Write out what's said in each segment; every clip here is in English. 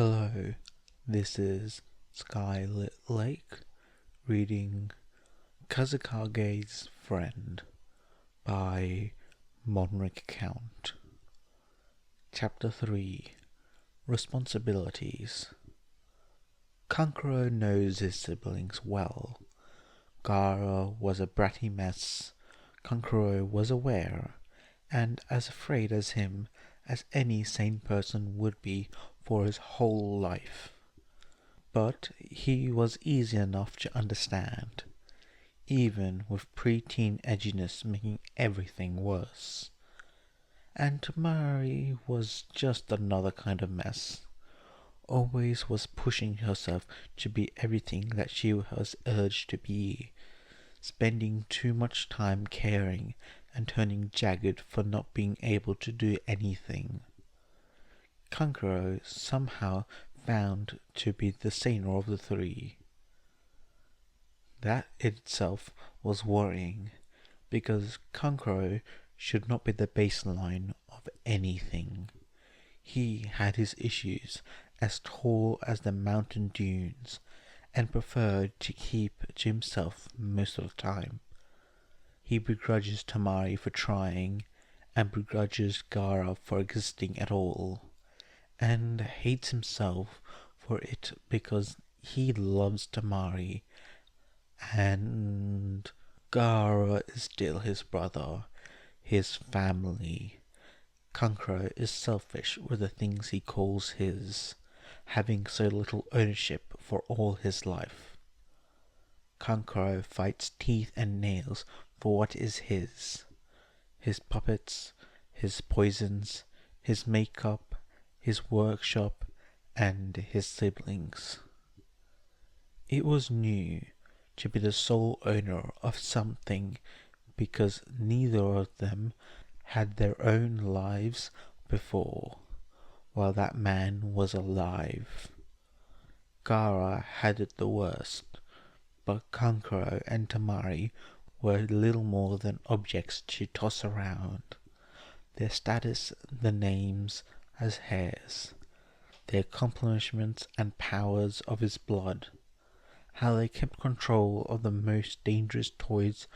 Hello, this is Skylit Lake reading Kazekage's Friend by Monric Count. Chapter 3 Responsibilities. Kankuro knows his siblings well. Gaara was a bratty mess. Kankuro was aware, and as afraid as him as any sane person would be for his whole life. But he was easy enough to understand, even with preteen edginess making everything worse. And Tamari was just another kind of mess. Always was pushing herself to be everything that she was urged to be, spending too much time caring and turning jagged for not being able to do anything. Kankuro somehow found to be the saner of the three. That itself was worrying, because Kankuro should not be the baseline of anything. He had his issues as tall as the mountain dunes, and preferred to keep to himself most of the time. He begrudges Tamari for trying, and begrudges Gaara for existing at all, and hates himself for it because he loves Tamari, and Gaara is still his brother, his family. Kankuro is selfish with the things he calls his, having so little ownership for all his life. Kankuro fights teeth and nails for what is his puppets, his poisons, his makeup, his workshop, and his siblings. It was new to be the sole owner of something, because neither of them had their own lives before, while that man was alive. Gaara had it the worst, but Kankuro and Tamari were little more than objects to toss around, their status the names as hairs, their accomplishments and powers of his blood, how they kept control of the most dangerous toys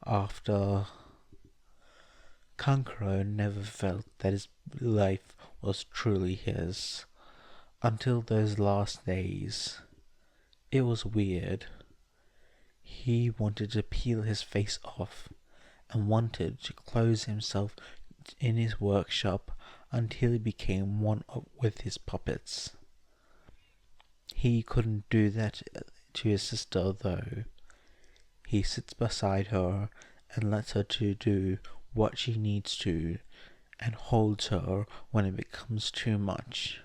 after. Kankuro never felt that his life was truly his, until those last days. It was weird. He wanted to peel his face off, and wanted to close himself in his workshop until he became one with his puppets. He couldn't do that to his sister, though. He sits beside her and lets her to do what she needs to, and holds her when it becomes too much.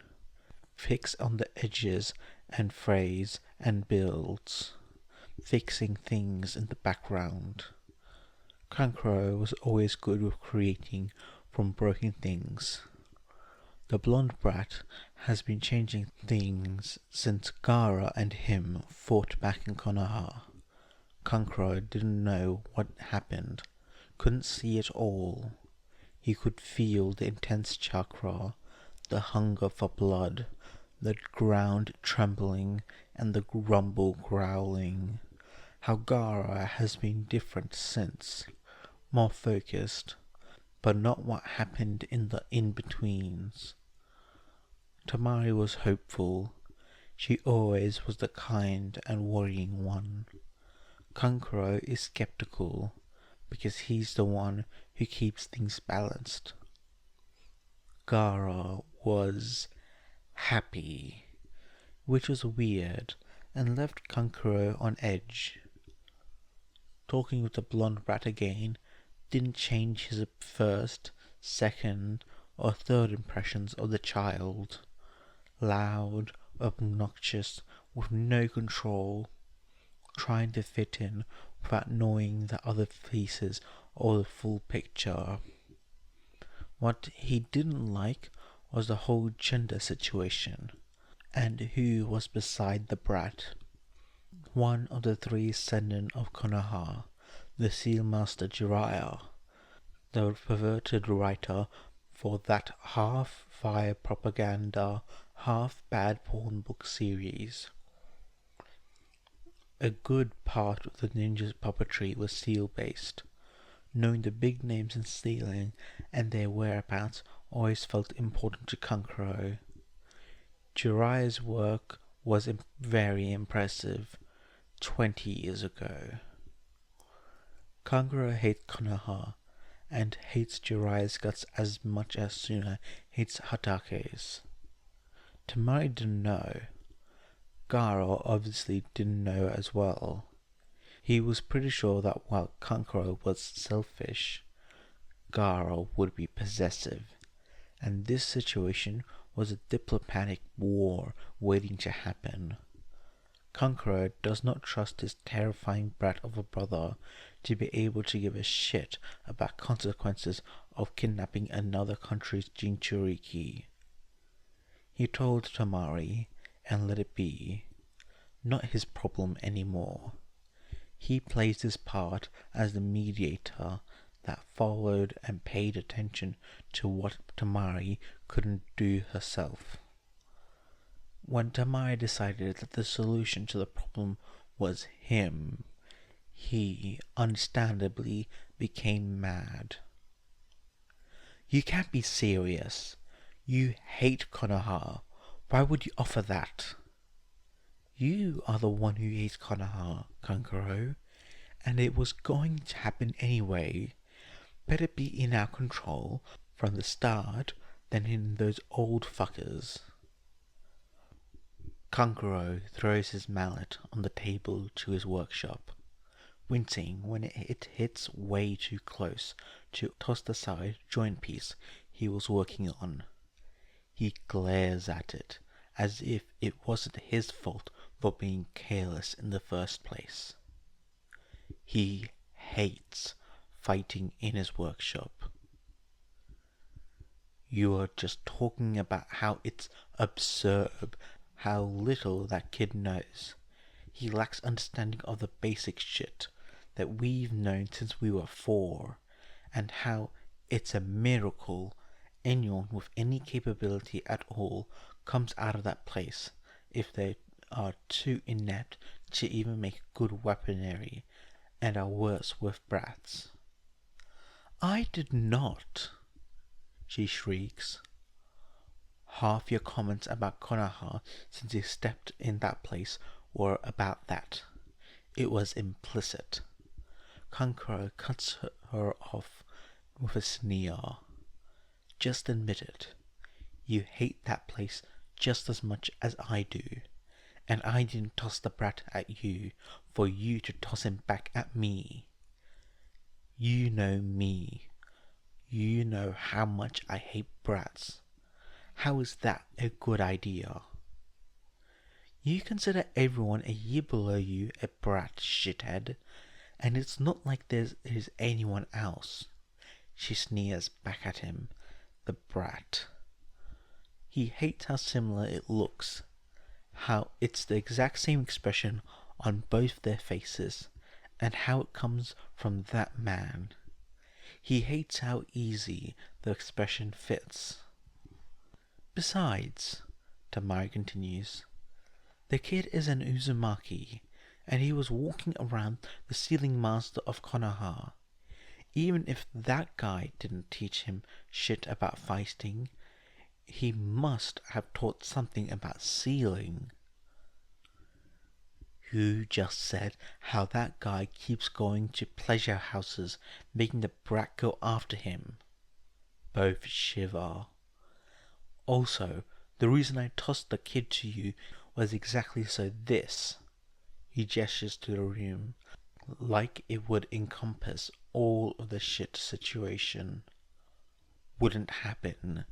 Fix on the edges and frays and builds, fixing things in the background. Kankuro was always good with creating from broken things. The blonde brat has been changing things since Gaara and him fought back in Konoha. Kankuro didn't know what happened, couldn't see it all. He could feel the intense chakra, the hunger for blood, the ground trembling and the grumble growling. How Gaara has been different since, more focused, but not what happened in the in-betweens. Tamari was hopeful. She always was the kind and worrying one. Kankuro is skeptical, because he's the one who keeps things balanced. Gaara was happy, which was weird, and left Kankuro on edge. Talking with the blonde brat again didn't change his first, second, or third impressions of the child. Loud, obnoxious, with no control, trying to fit in without knowing the other pieces or the full picture. What he didn't like was the whole gender situation, and who was beside the brat. One of the three Sennin of Konoha, the Seal Master Jiraiya, the perverted writer for that half-fire propaganda half bad porn book series. A good part of the ninja's puppetry was seal-based. Knowing the big names in sealing and their whereabouts always felt important to Kankuro. Jiraiya's work was very impressive 20 years ago. Kankuro hates Konoha and hates Jiraiya's guts as much as Suna hates Hatake's. Tamari didn't know. Gaara obviously didn't know as well. He was pretty sure that while Kankuro was selfish, Gaara would be possessive, and this situation was a diplomatic war waiting to happen. Kankuro does not trust his terrifying brat of a brother to be able to give a shit about consequences of kidnapping another country's Jinchuuriki. He told Tamari and let it be. Not his problem anymore. He plays his part as the mediator that followed and paid attention to what Tamari couldn't do herself. When Tamari decided that the solution to the problem was him, he understandably became mad. You can't be serious. You hate Konoha. Why would you offer that? You are the one who hates Konoha, Kankuro, and it was going to happen anyway. Better be in our control from the start than in those old fuckers. Kankuro throws his mallet on the table to his workshop, wincing when it hits way too close to tossed aside joint piece he was working on. He glares at it as if it wasn't his fault for being careless in the first place. He hates fighting in his workshop. You are just talking about how it's absurd, how little that kid knows. He lacks understanding of the basic shit that we've known since we were 4, and how it's a miracle anyone with any capability at all comes out of that place if they are too inept to even make good weaponry and are worse with brats. I did not, she shrieks. Half your comments about Konoha since you stepped in that place were about that. It was implicit. Kankuro cuts her off with a sneer. Just admit it. You hate that place just as much as I do, and I didn't toss the brat at you for you to toss him back at me. You know me. You know how much I hate brats. How is that a good idea? You consider everyone a year below you a brat, shithead, and it's not like there's anyone else. She sneers back at him. The brat. He hates how similar it looks, how it's the exact same expression on both their faces, and how it comes from that man. He hates how easy the expression fits. Besides, Tamari continues, the kid is an Uzumaki, and he was walking around the sealing master of Konoha. Even if that guy didn't teach him shit about fighting, he must have taught something about sealing. You just said how that guy keeps going to pleasure houses, making the brat go after him. Both shiver. Also, the reason I tossed the kid to you was exactly so this, he gestures to the room, like it would encompass all of the shit situation, wouldn't happen.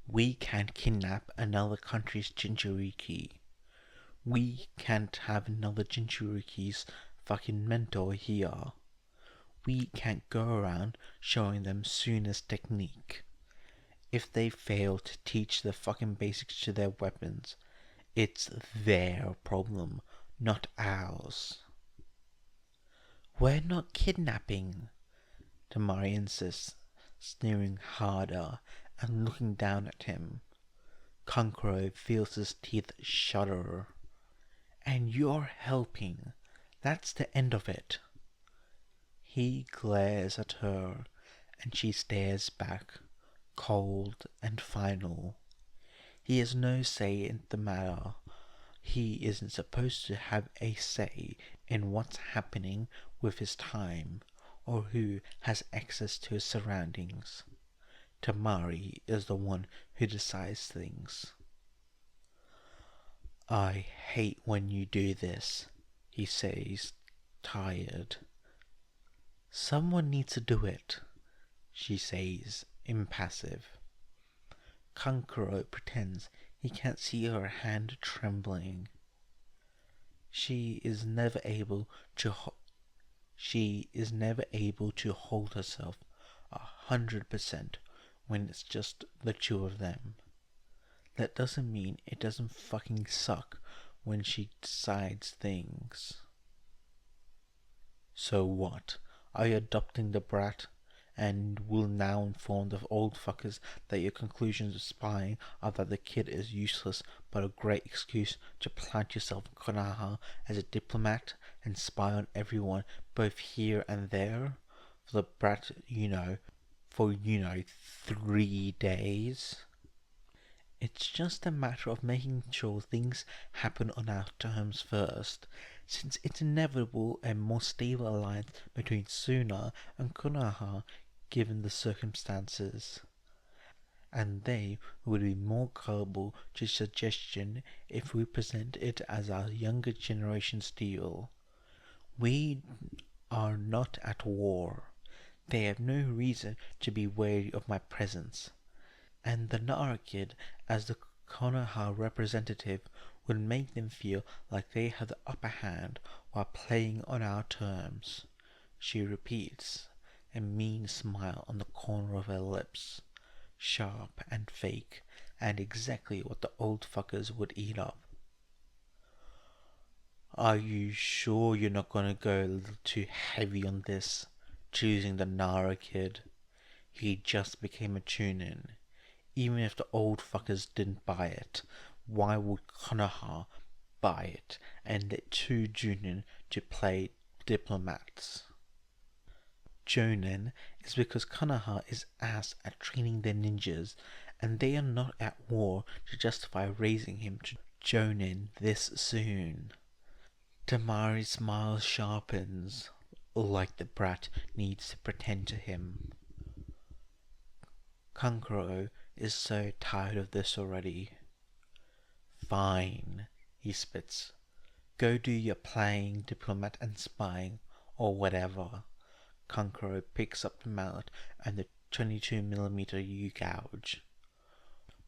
We can't kidnap another country's Jinchuuriki. We can't have another Jinchuuriki's fucking mentor here. We can't go around showing them Suna's technique. If they fail to teach the fucking basics to their weapons, it's their problem, not ours. We're not kidnapping, Tamari insists, sneering harder and looking down at him. Kankuro feels his teeth shudder. And you're helping. That's the end of it. He glares at her, and she stares back, cold and final. He has no say in the matter. He isn't supposed to have a say in what's happening with his time, or who has access to his surroundings. Tamari is the one who decides things. I hate when you do this, he says, tired. Someone needs to do it, she says, impassive. Kankuro pretends he can't see her hand trembling. She is never able to hold herself 100% when it's just the two of them. That doesn't mean it doesn't fucking suck when she decides things. So what? Are you adopting the brat? And will now inform the old fuckers that your conclusions of spying are that the kid is useless but a great excuse to plant yourself in Konoha as a diplomat and spy on everyone both here and there? For the brat, for 3 days? It's just a matter of making sure things happen on our terms first, since it's inevitable a more stable alliance between Suna and Konoha given the circumstances. And they would be more gullible to suggestion if we present it as our younger generation's deal. We are not at war. They have no reason to be wary of my presence. And the Nara kid, as the Konoha representative, would make them feel like they have the upper hand while playing on our terms. She repeats, a mean smile on the corner of her lips, sharp and fake, and exactly what the old fuckers would eat up. Are you sure you're not gonna go a little too heavy on this, choosing the Nara kid? He just became a tune-in. Even if the old fuckers didn't buy it, why would Konoha buy it and let two Junin to play diplomats? Jonin is because Konoha is ass at training their ninjas, and they are not at war to justify raising him to Jonin this soon. Tamari's smile sharpens, like the brat needs to pretend to him. Kankuro is so tired of this already. Fine, he spits. Go do your playing, diplomat and spying, or whatever. Kankuro picks up the mallet and the 22mm U-gouge.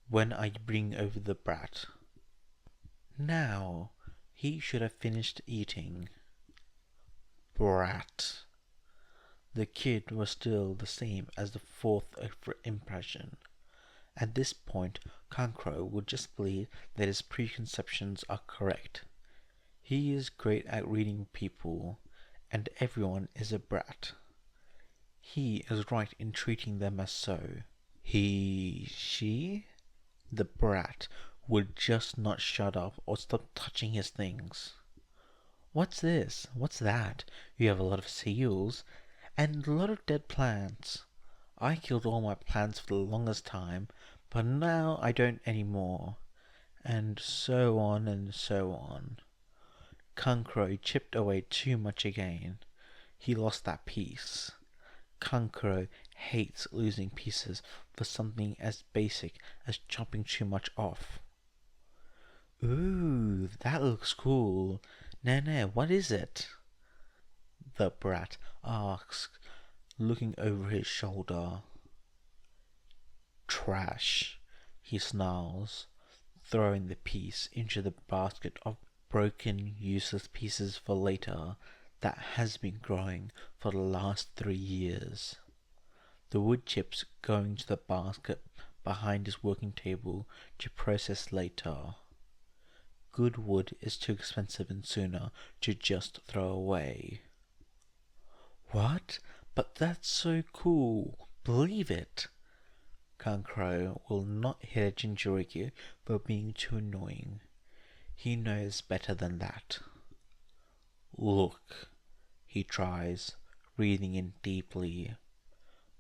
When I bring over the brat. Now, he should have finished eating. Brat. The kid was still the same as the fourth impression. At this point, Kankuro would just believe that his preconceptions are correct. He is great at reading people, and everyone is a brat. He is right in treating them as so. She? The brat would just not shut up or stop touching his things. What's this? What's that? You have a lot of seals, and a lot of dead plants. I killed all my plants for the longest time, but now I don't anymore. And so on and so on. Kankuro chipped away too much again. He lost that piece. Kankuro hates losing pieces for something as basic as chopping too much off. Ooh, that looks cool. Nene, what is it? The brat asks, looking over his shoulder. Trash, he snarls, throwing the piece into the basket of broken, useless pieces for later that has been growing for the last 3 years. The wood chips going to the basket behind his working table to process later. Good wood is too expensive in Suna to just throw away. What? But that's so cool. Believe it. Kankuro will not hit a Jinchuuriki for being too annoying. He knows better than that. Look, he tries, breathing in deeply.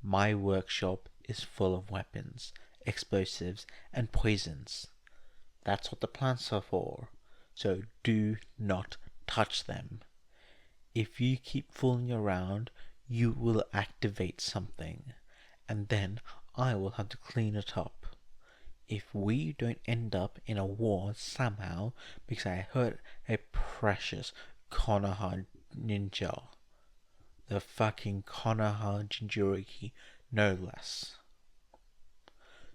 My workshop is full of weapons, explosives, and poisons. That's what the plants are for, so do not touch them. If you keep fooling around, you will activate something, and then I will have to clean it up. If we don't end up in a war somehow because I hurt a precious Konoha ninja. The fucking Konoha Jinchuuriki, no less.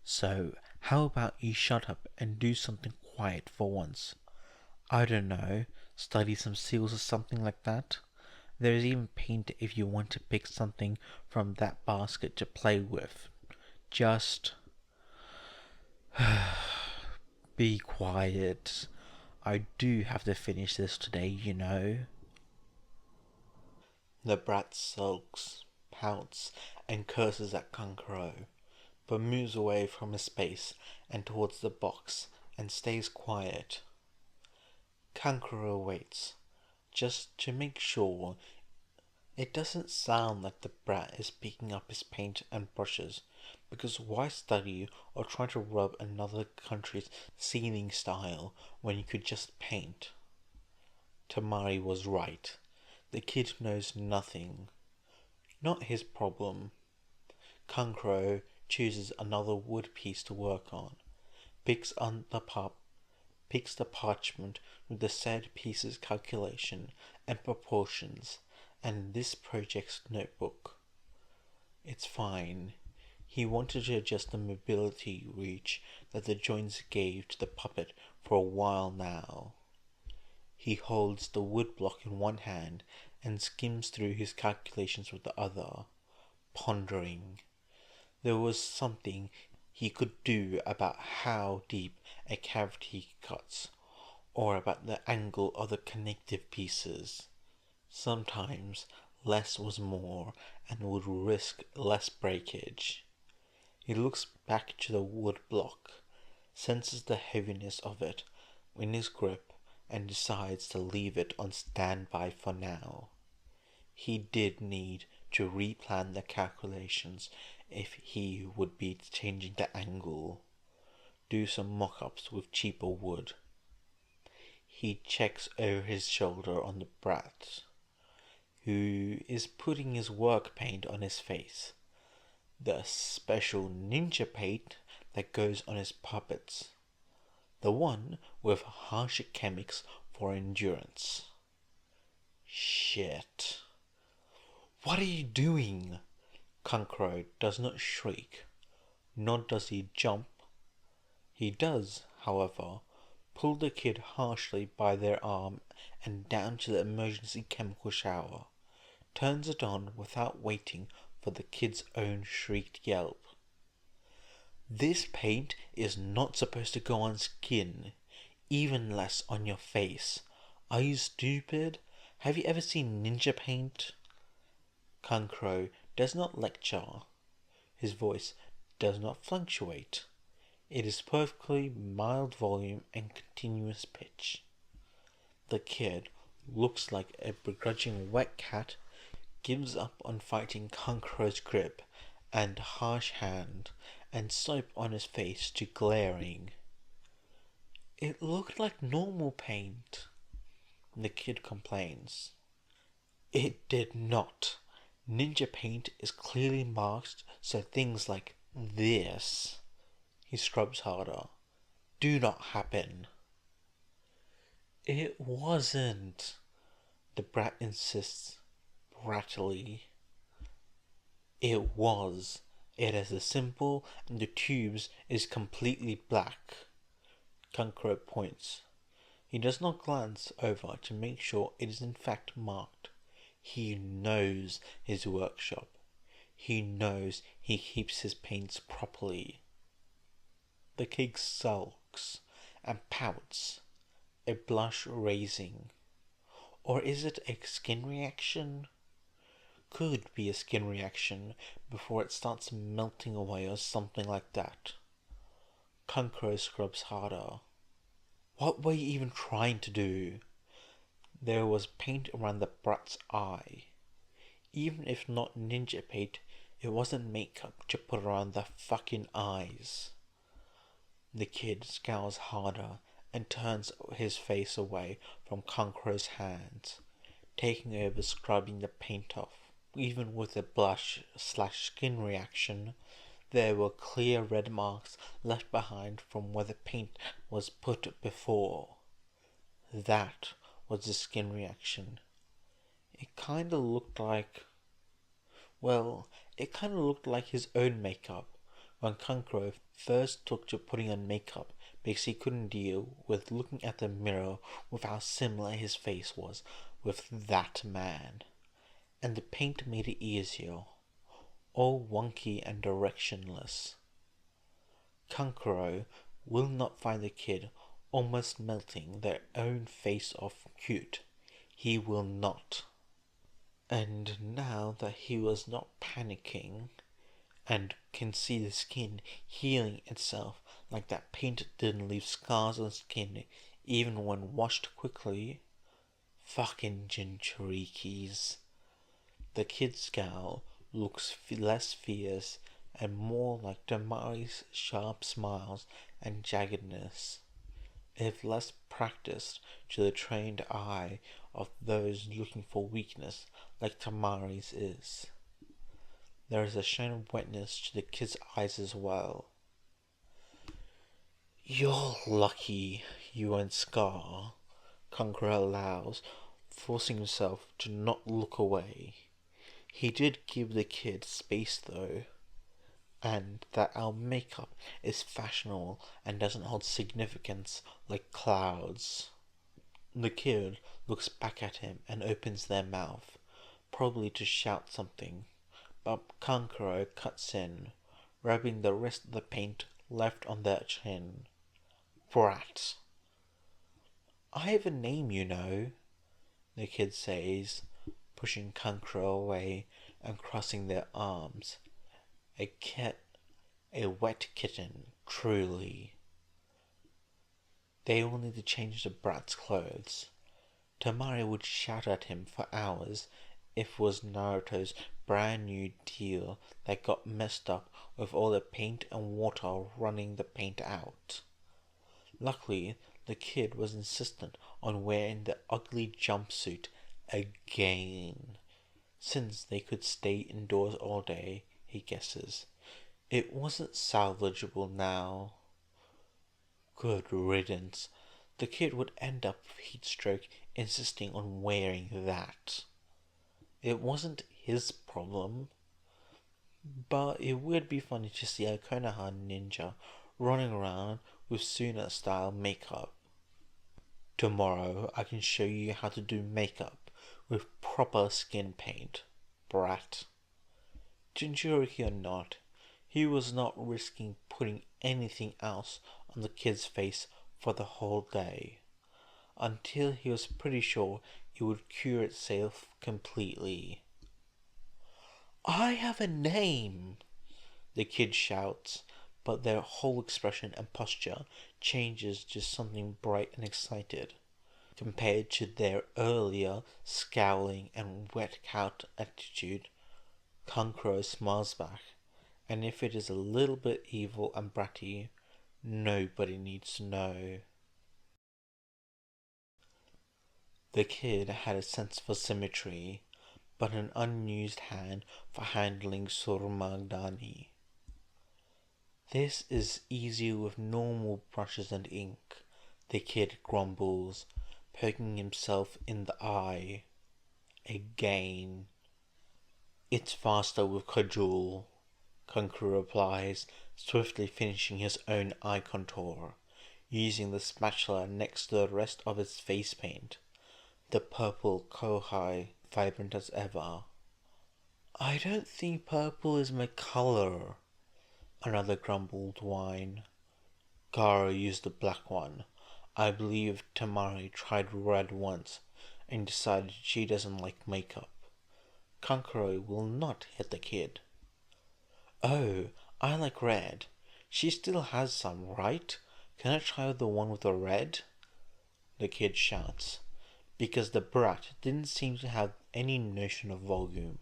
So, how about you shut up and do something quiet for once? I don't know, study some seals or something like that? There is even paint if you want to pick something from that basket to play with. Just be quiet. I do have to finish this today, you know. The brat sulks, pouts, and curses at Kankuro, but moves away from his space and towards the box and stays quiet. Kankuro waits, just to make sure it doesn't sound like the brat is picking up his paint and brushes, because why study or try to rub another country's sealing style when you could just paint? Tamari was right. The kid knows nothing. Not his problem. Kankuro chooses another wood piece to work on, picks the parchment with the said piece's calculation and proportions, and this project's notebook. It's fine. He wanted to adjust the mobility reach that the joints gave to the puppet for a while now. He holds the wood block in one hand and skims through his calculations with the other, pondering. There was something he could do about how deep a cavity cuts, or about the angle of the connective pieces. Sometimes less was more and would risk less breakage. He looks back to the wood block, senses the heaviness of it in his grip, and decides to leave it on standby for now. He did need to replan the calculations if he would be changing the angle, do some mock-ups with cheaper wood. He checks over his shoulder on the brat, who is putting his work paint on his face, the special ninja paint that goes on his puppets, the one with harsher chemics for endurance. Shit. What are you doing? Kankuro does not shriek, nor does he jump. He does, however, pull the kid harshly by their arm and down to the emergency chemical shower, turns it on without waiting for the kid's own shrieked yelp. This paint is not supposed to go on skin, even less on your face. Are you stupid? Have you ever seen ninja paint? Kankuro does not lecture. His voice does not fluctuate. It is perfectly mild volume and continuous pitch. The kid looks like a begrudging wet cat, gives up on fighting Kankuro's grip and harsh hand, and soap on his face to glaring. It looked like normal paint, the kid complains. It did not. Ninja paint is clearly marked, so things like this, he scrubs harder, do not happen. It wasn't, the brat insists, brattily. It was. It is a symbol, and the tubes is completely black. Kankuro points. He does not glance over to make sure it is in fact marked. He knows his workshop. He knows he keeps his paints properly. The kid sulks and pouts, a blush raising. Or is it a skin reaction? could be a skin reaction before it starts melting away or something like that. Kankuro scrubs harder. What were you even trying to do? There was paint around the brat's eye. Even if not ninja paint, it wasn't makeup to put around the fucking eyes. The kid scowls harder and turns his face away from Kankuro's hands, taking over scrubbing the paint off. Even with a blush/skin reaction, there were clear red marks left behind from where the paint was put before. That was the skin reaction. It kinda looked like... Well, it kinda looked like his own makeup when Kankuro first took to putting on makeup because he couldn't deal with looking at the mirror with how similar his face was with that man. And the paint made it easier, all wonky and directionless. Kankuro will not find the kid almost melting their own face off cute. He will not. And now that he was not panicking and can see the skin healing itself like that paint didn't leave scars on skin even when washed quickly, fucking Jinchuurikis. The kid's scowl looks less fierce and more like Damari's sharp smiles and jaggedness, if less practiced to the trained eye of those looking for weakness like Tamari's is. There is a shine of wetness to the kid's eyes as well. You're lucky you weren't Scar, Kankuro allows, forcing himself to not look away. He did give the kid space though, and that our makeup is fashionable and doesn't hold significance like clouds. The kid looks back at him and opens their mouth, probably to shout something, but Kankuro cuts in, rubbing the rest of the paint left on their chin. Brat. I have a name, you know, the kid says, pushing Kankuro away and crossing their arms. A wet kitten, truly. They all need to change the brat's clothes. Tamari would shout at him for hours if it was Naruto's brand new deal that got messed up with all the paint and water running the paint out. Luckily, the kid was insistent on wearing the ugly jumpsuit again, since they could stay indoors all day, he guesses. It wasn't salvageable now. Good riddance. The kid would end up with heat stroke insisting on wearing that. It wasn't his problem. But it would be funny to see a Konoha ninja running around with Suna style makeup. Tomorrow I can show you how to do makeup with proper skin paint, brat. Jinchuuriki or not, he was not risking putting anything else on the kid's face for the whole day, until he was pretty sure it would cure itself completely. I have a name, the kid shouts, but their whole expression and posture changes to something bright and excited, compared to their earlier scowling and wet-out attitude. Kankuro smiles back, and if it is a little bit evil and bratty, nobody needs to know. The kid had a sense for symmetry, but an unused hand for handling surmagdani. This is easier with normal brushes and ink, the kid grumbles, poking himself in the eye. Again. It's faster with cajole, Kankuro replies, swiftly finishing his own eye contour, using the spatula next to the rest of his face paint, the purple kohai vibrant as ever. I don't think purple is my color, another grumbled whine. Gaara used the black one. I believe Tamari tried red once and decided she doesn't like makeup. Kankuro will not hit the kid. Oh, I like red. She still has some, right? Can I try the one with the red? The kid shouts, because the brat didn't seem to have any notion of volume.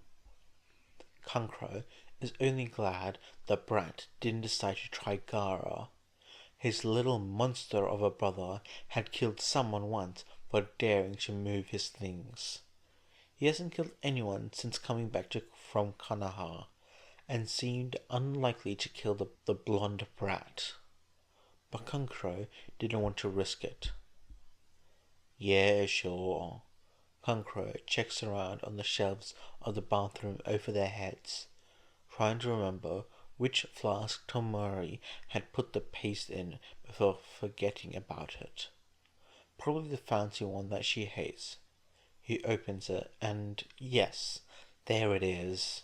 Kankuro is only glad the brat didn't decide to try Gaara. His little monster of a brother had killed someone once for daring to move his things. He hasn't killed anyone since coming back from Konoha, and seemed unlikely to kill the blonde brat. But Kankuro didn't want to risk it. Yeah, sure. Kankuro checks around on the shelves of the bathroom over their heads, trying to remember which flask Tomori had put the paste in before forgetting about it. Probably the fancy one that she hates. He opens it, and yes, there it is.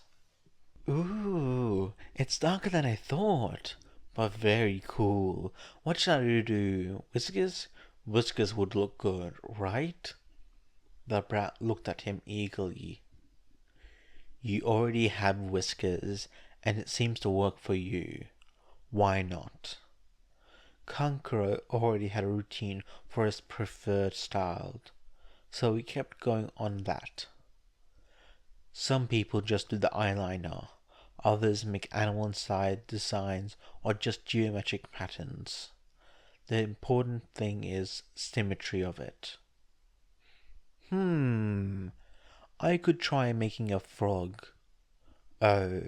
Ooh, it's darker than I thought, but very cool. What shall I do? Whiskers? Whiskers would look good, right? The brat looked at him eagerly. You already have whiskers, and it seems to work for you. Why not? Kankuro already had a routine for his preferred style, so he kept going on that. Some people just do the eyeliner, others make animal-inspired designs or just geometric patterns. The important thing is symmetry of it. I could try making a frog. Oh,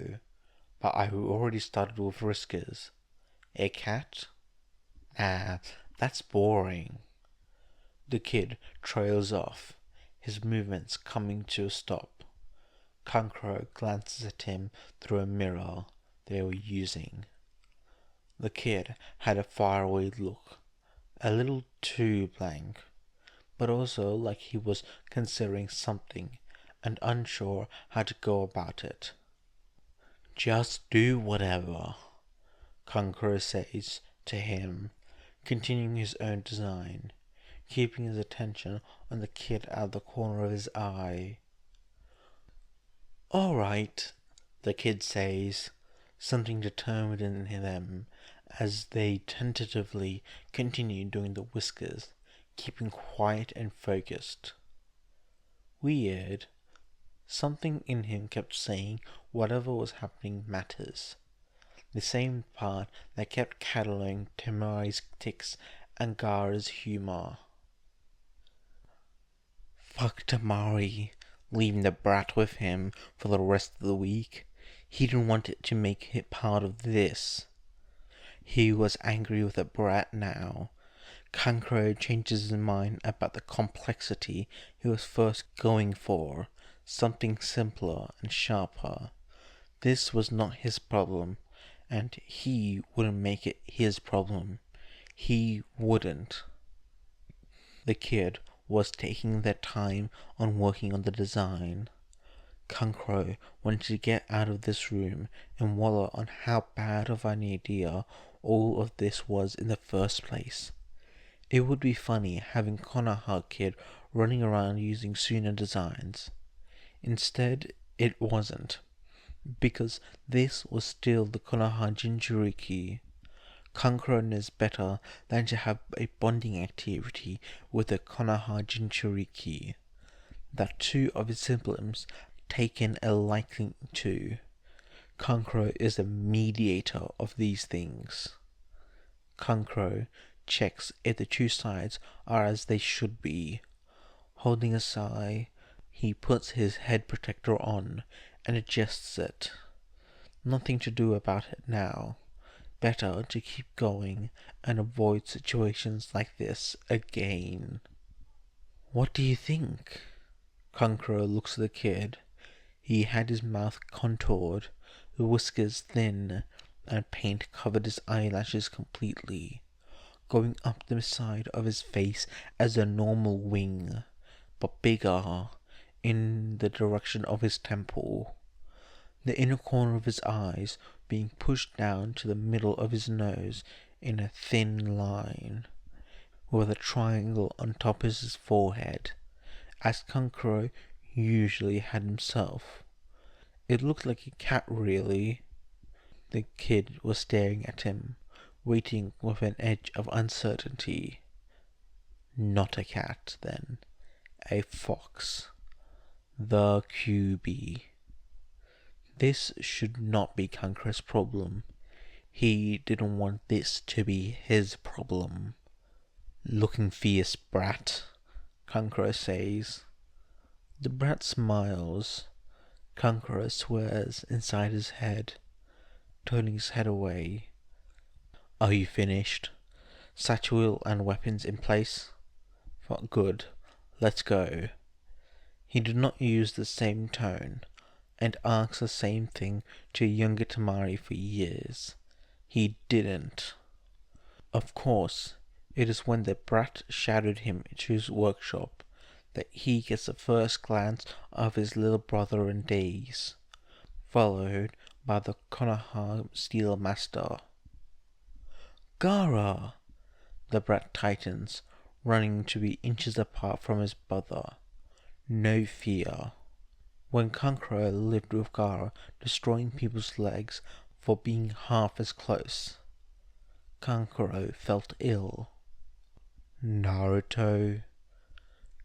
but I already started with whiskers. A cat? Ah, that's boring. The kid trails off, his movements coming to a stop. Kankuro glances at him through a mirror they were using. The kid had a faraway look, a little too blank, but also like he was considering something and unsure how to go about it. Just do whatever, Kankuro says to him, continuing his own design, keeping his attention on the kid out of the corner of his eye. Alright, the kid says, something determined in them as they tentatively continue doing the whiskers, keeping quiet and focused. Weird. Something in him kept saying whatever was happening matters. The same part that kept cataloging Temari's tics and Gaara's humor. Fuck Temari, leaving the brat with him for the rest of the week. He didn't want it to make it part of this. He was angry with the brat now. Kankuro changes his mind about the complexity he was first going for, something simpler and sharper. This was not his problem, and he wouldn't make it his problem. He wouldn't. The kid was taking their time on working on the design. Kankuro wanted to get out of this room and wallow on how bad of an idea all of this was in the first place. It would be funny having Konoha Kid running around using Suna designs. Instead, it wasn't, because this was still the Konoha Jinchuuriki. Kankuro knows better than to have a bonding activity with the Konoha Jinchuuriki that two of its siblings taken a liking to. Kankuro is a mediator of these things. Kankuro checks if the two sides are as they should be. Holding a sigh, he puts his head protector on and adjusts it. Nothing to do about it now. Better to keep going and avoid situations like this again. What do you think? Kankuro looks at the kid. He had his mouth contoured, the whiskers thin, and paint covered his eyelashes completely, going up the side of his face as a normal wing, but bigger, in the direction of his temple. The inner corner of his eyes being pushed down to the middle of his nose in a thin line, with a triangle on top of his forehead, as Kankuro usually had himself. It looked like a cat, really. The kid was staring at him, waiting with an edge of uncertainty. Not a cat, then. A fox. The QB. This should not be Kankura's problem. He didn't want this to be his problem. Looking fierce, brat, Kankura says. The brat smiles. Kankura swears inside his head, turning his head away. Are you finished? Satchel and weapons in place? Good. Let's go. He did not use the same tone, and asked the same thing to younger Tamari for years. He didn't. Of course, it is when the brat shadowed him to his workshop that he gets the first glance of his little brother in days, followed by the Konoha Steel Master. Gaara! The brat tightens, running to be inches apart from his brother. No fear. When Kankura lived with Gaara, destroying people's legs for being half as close, Kankura felt ill. Naruto?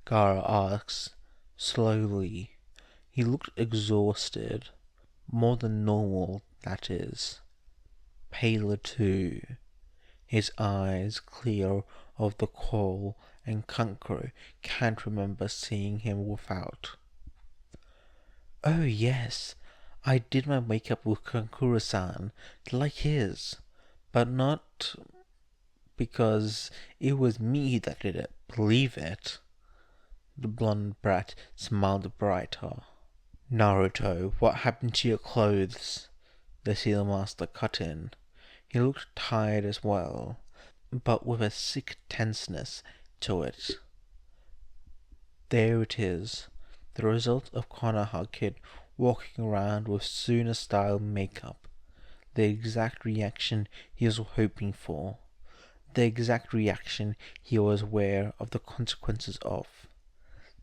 Gaara asks, slowly. He looked exhausted. More than normal, that is. Paler too. His eyes clear of the kohl, and Kankuro can't remember seeing him without. Oh yes, I did my makeup with Kankura-san, like his, but not because it was me that did it, believe it. The blonde brat smiled brighter. Naruto, what happened to your clothes? The Seal Master cut in. He looked tired as well, but with a sick tenseness to it. There it is, the result of Konoha Kid walking around with Suna-style makeup. The exact reaction he was hoping for. The exact reaction he was aware of the consequences of.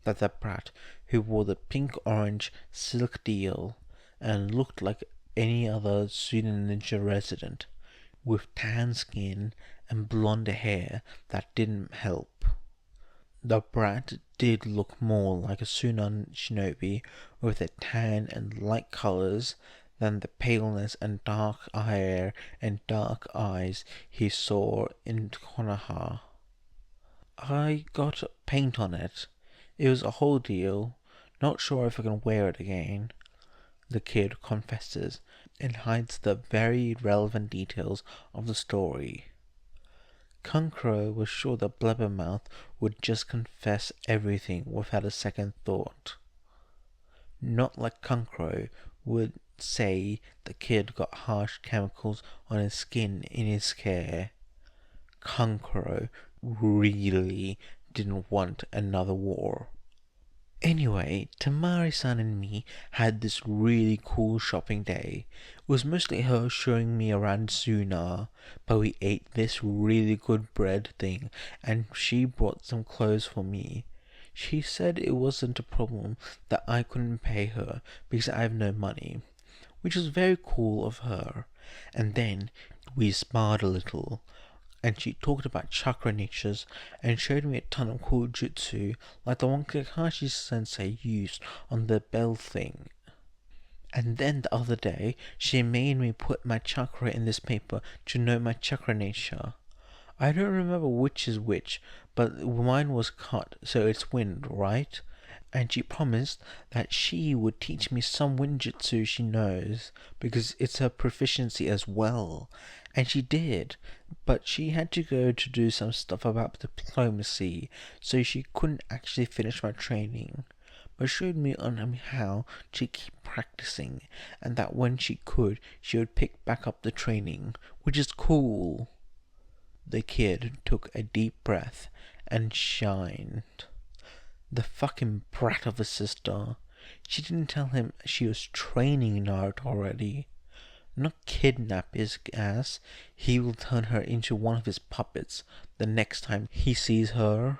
That the brat who wore the pink-orange silk deal and looked like any other Suna Ninja resident, with tan skin and blonde hair that didn't help. The brat did look more like a Suna shinobi with the tan and light colors than the paleness and dark hair and dark eyes he saw in Konoha. I got paint on it. It was a whole deal. Not sure if I can wear it again, the kid confesses, and hides the very relevant details of the story. Kankuro was sure that Blabbermouth would just confess everything without a second thought. Not like Kankuro would say the kid got harsh chemicals on his skin in his care. Kankuro really didn't want another war. Anyway, Tamari-san and me had this really cool shopping day. It was mostly her showing me around Suna, but we ate this really good bread thing, and she bought some clothes for me. She said it wasn't a problem that I couldn't pay her because I have no money, which was very cool of her. And then we sparred a little, and she talked about chakra niches and showed me a ton of cool jutsu like the one Kakashi sensei used on the bell thing. And then the other day she made me put my chakra in this paper to know my chakra nature. I don't remember which is which, but mine was cut, so it's wind, right? And she promised that she would teach me some wind jutsu she knows, because it's her proficiency as well. And she did, but she had to go to do some stuff about diplomacy, so she couldn't actually finish my training. But showed me on how to keep practicing, and that when she could, she would pick back up the training, which is cool. The kid took a deep breath and shined. The fucking brat of a sister. She didn't tell him she was training Naruto already. Not kidnap his ass. He will turn her into one of his puppets the next time he sees her.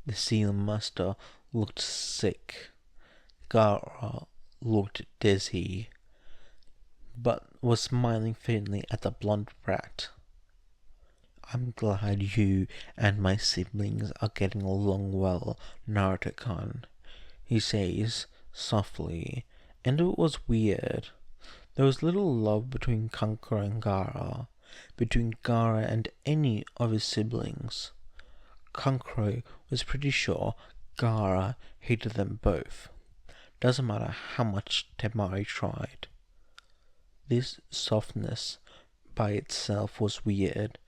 The Seal Master looked sick. Gaara looked dizzy, but was smiling faintly at the blonde brat. "I'm glad you and my siblings are getting along well, Naruto-kun," he says softly, and it was weird. There was little love between Kankuro and Gaara, between Gaara and any of his siblings. Kankuro was pretty sure Gaara hated them both. Doesn't matter how much Temari tried. This softness by itself was weird,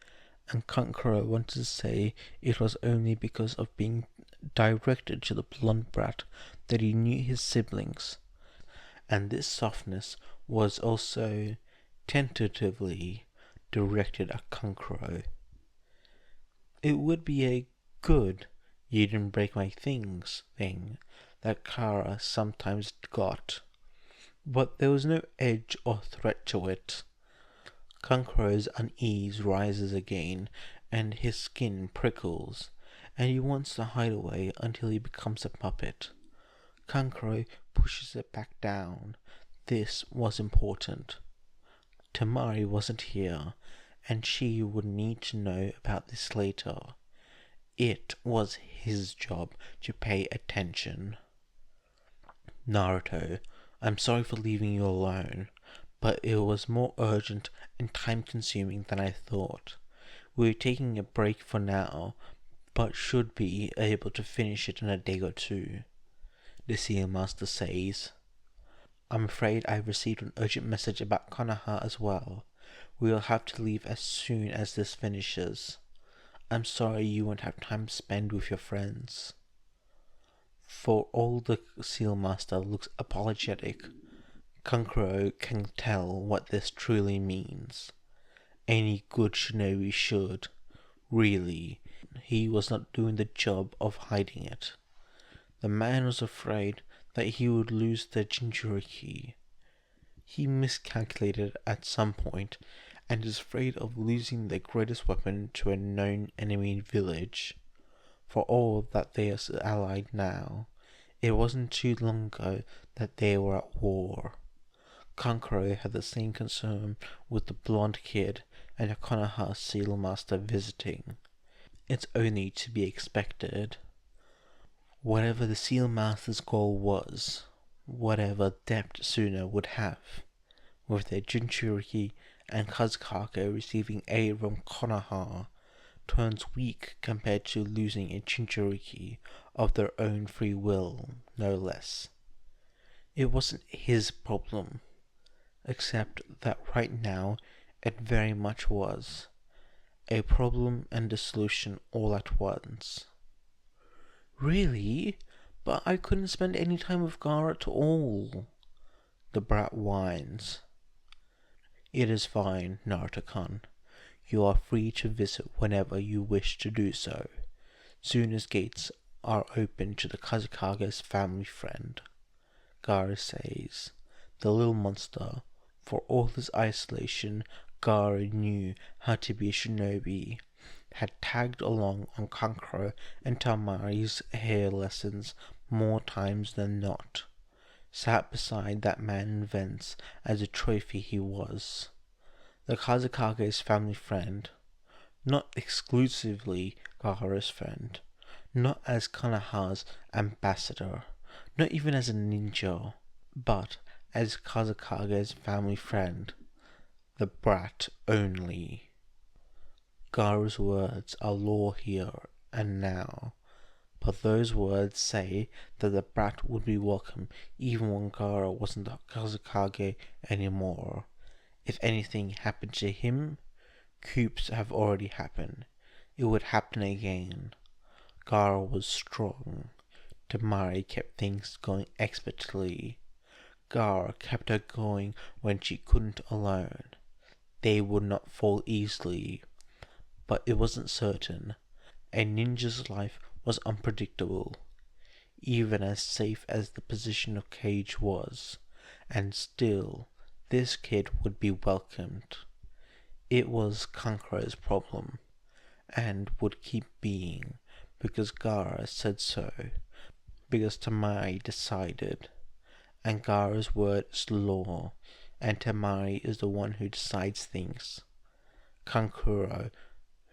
and Kankuro wanted to say it was only because of being directed to the blonde brat that he knew his siblings, and this softness was also tentatively directed at Kankuro. It would be a good "you didn't break my things" thing that Gaara sometimes got, but there was no edge or threat to it. Kankuro's unease rises again, and his skin prickles, and he wants to hide away until he becomes a puppet. Kankuro pushes it back down. This was important. Temari wasn't here, and she would need to know about this later. It was his job to pay attention. "Naruto, I'm sorry for leaving you alone, but it was more urgent and time-consuming than I thought. We're taking a break for now, but should be able to finish it in a day or two," the Seal Master says. "I'm afraid I've received an urgent message about Konoha as well. We'll have to leave as soon as this finishes. I'm sorry you won't have time to spend with your friends." For all the Seal Master looks apologetic, Kankuro can tell what this truly means. Any good shinobi should. Really, he was not doing the job of hiding it. The man was afraid that he would lose the Jinchuuriki. He miscalculated at some point and is afraid of losing their greatest weapon to a known enemy village. For all that they are allied now, it wasn't too long ago that they were at war. Kankuro had the same concern with the blonde kid and a Konoha Seal Master visiting. It's only to be expected. Whatever the Seal Master's goal was, whatever depth Suna would have, with their Jinchuuriki and Kazekage receiving aid from Konoha, turns weak compared to losing a Jinchuuriki of their own free will, no less. It wasn't his problem, except that right now it very much was. A problem and a solution all at once. "Really? But I couldn't spend any time with Gaara at all," the brat whines. "It is fine, Naruto-kun. You are free to visit whenever you wish to do so. Suna's gates are open to the Kazekage's family friend," Gaara says. The little monster, for all his isolation, Gaara knew how to be a shinobi, had tagged along on Kankuro and Temari's hair lessons more times than not, sat beside that man in vents as a trophy he was. The Kazekage's family friend, not exclusively Gaara's friend, not as Konoha's ambassador, not even as a ninja, but as Kazekage's family friend, the brat only. Gaara's words are law here and now, but those words say that the brat would be welcome even when Gaara wasn't the Kazekage anymore. If anything happened to him, coups have already happened. It would happen again. Gaara was strong. Temari kept things going expertly. Gaara kept her going when she couldn't alone. They would not fall easily. But it wasn't certain. A ninja's life was unpredictable, even as safe as the position of Cage was, and still, this kid would be welcomed. It was Kankuro's problem, and would keep being, because Gaara said so, because Temari decided, and Gaara's word is law, and Temari is the one who decides things. Kankuro,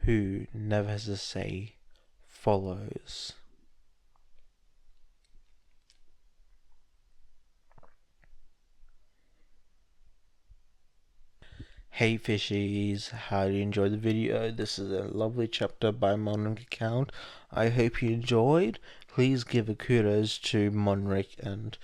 who never has a say, follows. Hey fishies, how do you enjoy the video? This is a lovely chapter by Monric account. I hope you enjoyed. Please give a kudos to Monric and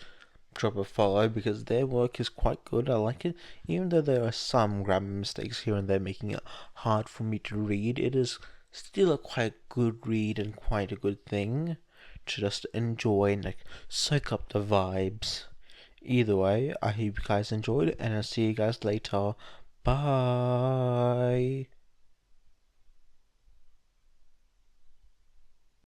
drop a follow because their work is quite good. I like it. Even though there are some grammar mistakes here and there making it hard for me to read, it is still a quite good read and quite a good thing to just enjoy and soak up the vibes. Either way, I hope you guys enjoyed it and I'll see you guys later. Bye.